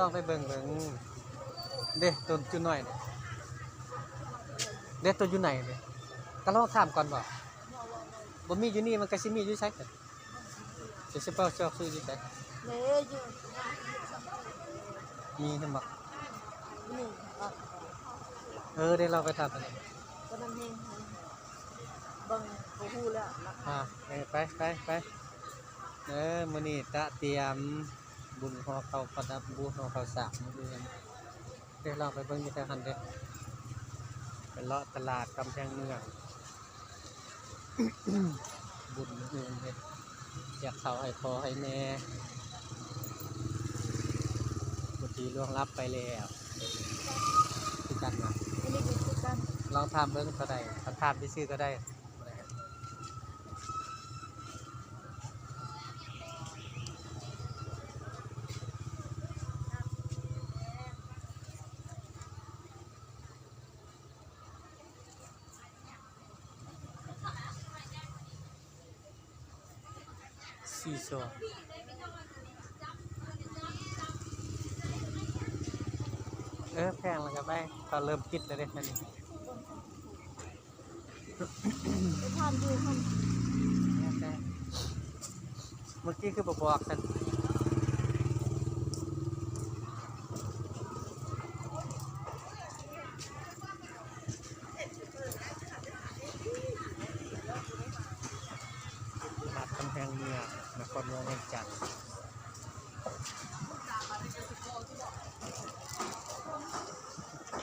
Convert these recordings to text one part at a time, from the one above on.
องไปเบิ่งเด้ต้นจุหน่อยเด้ต้นอยู่ไหนเด้ก็ลองถามก่อนบ่มีอยู่นี่มันก็สิมีอยู่ไสกันสิเป้าชอบซื้ออยู่ไสเลยอยู่มีใช่บ่นี่ได้เราไปถามกันเลยก็นั่นเองบังเขาพูดแล้วไปมื้อนี้ตะเตรียมบุญของเขาประดับบุญของเขาสร้างมื้อนี้เดี๋ยวเราไปเบิ่งอยู่แถวนั้นเด้ไปเลาะตลาดกำแพงเมือง บุญอื่นเด้อยากเข้าให้พ่อให้แม่ผู้ที่ล่วงลับไปแล้วคือกันนะ อันนี้คือกัน ลองถามเบิ่งก็ได้ถามซื่อก็ได้ซีโซแพงแล้วก็ไปก็เริ่มคิดแล้วเด้นั่นนี่ ไปทานดูทำ เมื่อกี้คือบอกกันมาคำแพงเมืองนครหลวงเวียงจันทน์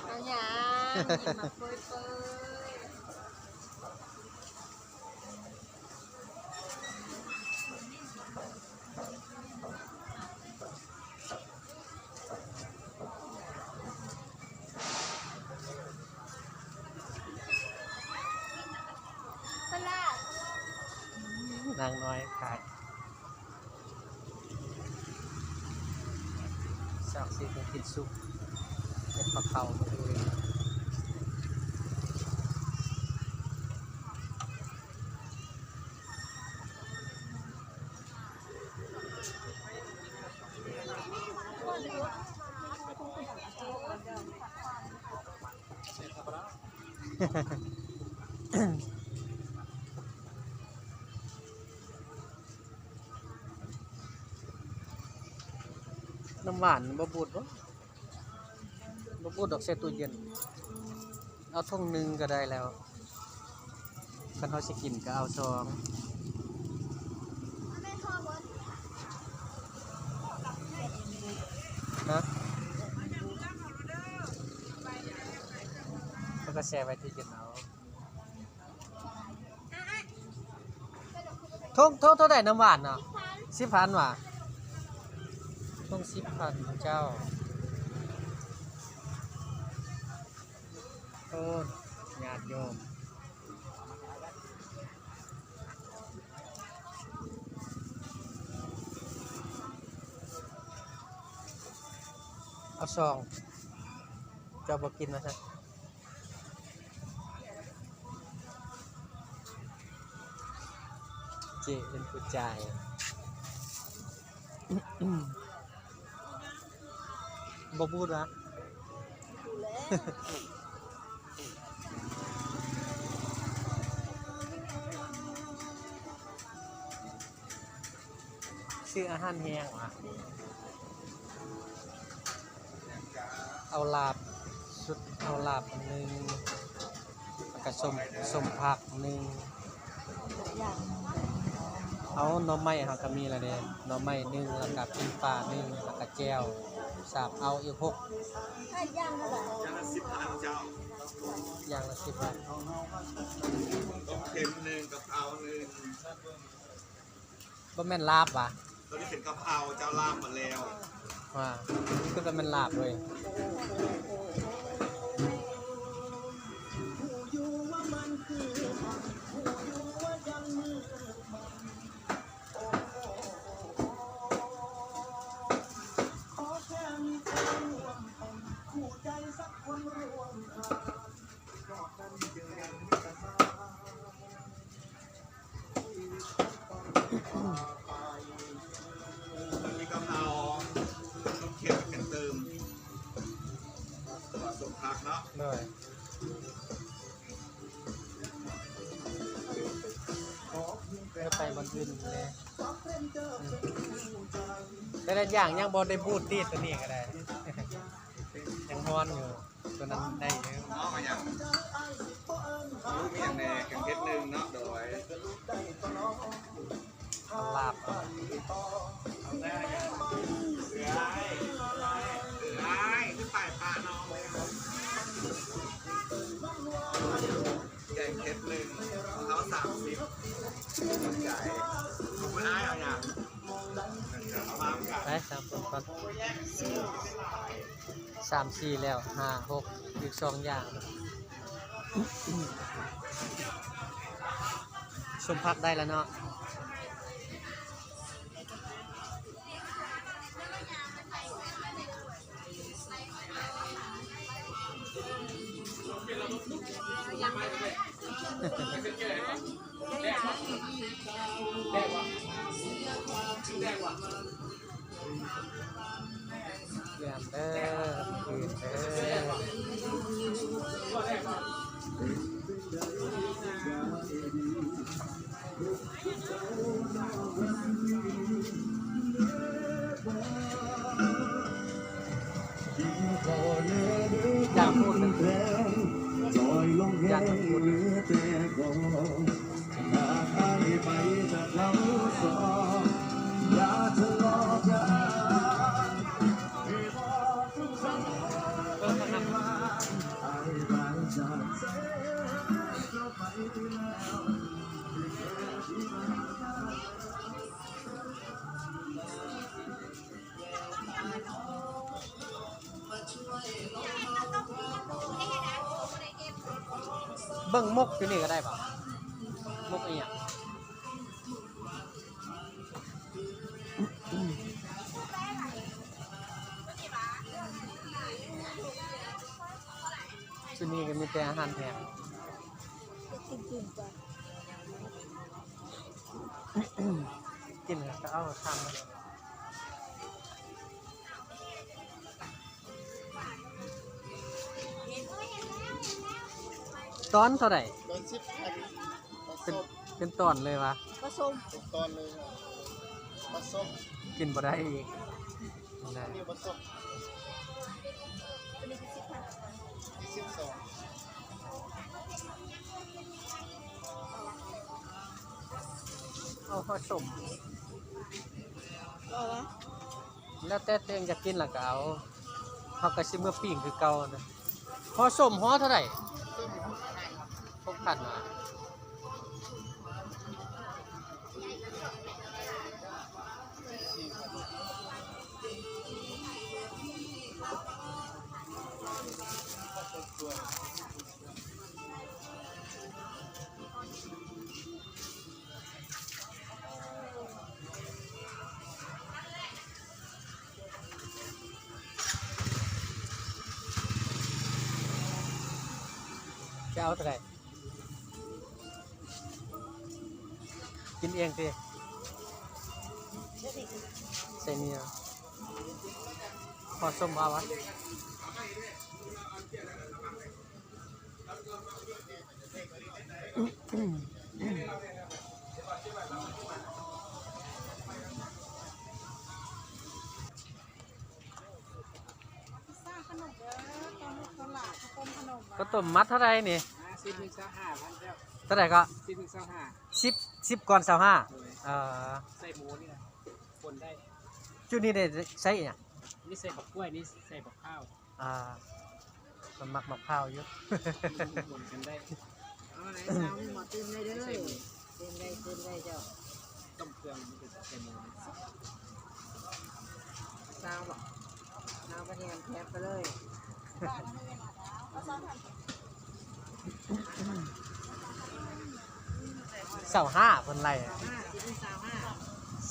เอาหยาอย่ามาเปยปลาน างน้อยขายสักสิเป็นกินซุปเป็นปลาเข่าเลยน้ำหวานบะบูดดอกเซตู้เย็นเอาทุ่งหนึ่งก็ได้แล้วคันเขาสิกินก็เอาซองฮะแล้วก็แช่ไว้ที่เย็นเอาทุ่งเท่าไหร่น้ำหวานเนาะ10,000ว่ะทุ่ง10,000เจ้าโอ้ญาติโยมเอาซองเจ้าบอกกินมาซะเจเป็นผู้จ่ายบ่พูดวะ ดูแล ซื้ออาหารแห้งว่ะเอาลาบสุดเอาลาบหนึ่งแล้วก็ส้มผักหนึ่ง อย่าง เอาหน่อไม้เขาก็มีแล้วเด้หน่อไม้หนึ่งแล้วก็ปิ้งปลาหนึ่งแล้วก็แจ่ว3เอาอีก6ให้ย่างเท่าไหร่ จานละ10,000เจ้า อย่างละ10 บาท ต้มเค็มหนึ่งกะเพราหนึ่ง บ่แม่นลาบว่ะ ตอนนี้เป็นกะเพราเจ้าลาบมาแล้ว ว่าคือบ่แม่นลาบเลยมันมีกะเพราต้มเค็มกันเติม แต่ละอย่างยังบ่ได้บูดดีตัวนี้ก็ได้ ยังฮ้อนอยู่ตัวนั้นได้อยู่ เนาะมาอย่างลูกมีอย่างแน่แข่งเพชรหนึ่งเนาะโดย ลาบเอา เสือไอ้ขึ้นไปพาน้องเลยครับแข่งเพชรหนึ่งของเขา30ต้องจ่ายขอบคุณอ้ายเอาอย่างเอามากัน ไปสามคนก่อน3 4แล้ว5 6อีก2อย่างชมพักได้แล้วเนาะเยี่ยมเด้อคืนเด้ออยากพูดมันอยากพูด ไปจากเราสองอย่าทะเลาะกันให้บอกทุกครั้งไอ้บางจากเส้นก็ไปแล้วเบิ่งมุกอยู่นี่ก็ได้ป่ะมุกอีหยังชุดนี้ก็มีแต่อาหารแพงกินแล้วก็เอาทำตอนเท่าไหร่ โดน10,000เป็นตอนเลยวะ ผสม เป็นตอนเลยผสม กินบ่ได้อีกบ่ได้ นี่ผสม22 เอาข้าวสม เอาละ แล้วแต่ตัวเองจะกินล่ะก็เอาเขาก็สิเมื่อปิ้งคือเก่านะห่อสมห่อเท่าไหร่6,000นะจะเอาเท่าไหร่กินเองสิใส่เนี่ยห่อสมเอาวะก็ต้มมัดเท่าไหร่นี่ 10,000 เท่าไหร่ก็ 10,000 10ก่อน25ใส่หมูนี่นะคนได้ จุดนี้ได้ใส่เนี่ย นี่ใส่กับกล้วยนี่ใส่กับข้าว มันมักมะพร้าวอยู่ คนกันได้ เอาไหนสาวหมอตื่นได้เด้อตื่นได้เจ้า ต้มเครื่องมันจะใส่หมู สาวบอกสาวกระเทียมแคบไปเลย 25คนไร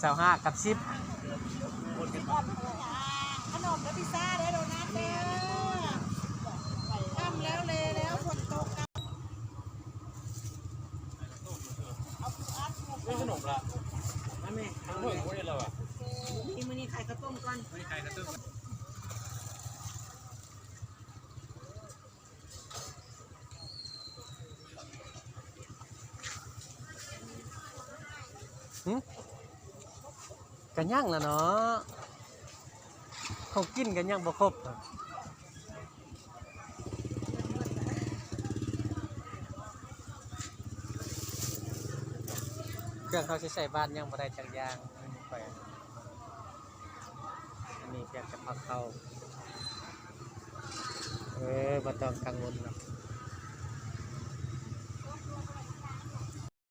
สาวห้า 25กับ10 ขนมและพิซซ่าได้โดนัทเด้อทำแล้วเลยแล้วฝนตกนะ ไม่ขนมละ มาแม่ ทั้งหมดคนนี้เราอ่ะ ที่มื้อนี้ไข่ข้าวต้มก่อน ไม่ใครกระตุ้น หึ กันย่างแล้วเนาะเขากินกันย่างบ่ครบเครื่องเขาใช้บ้านยังบ่ได้จักอย่างไปอันนี้เพียงแต่พักเข้าบ่ต้องกังวลหรอก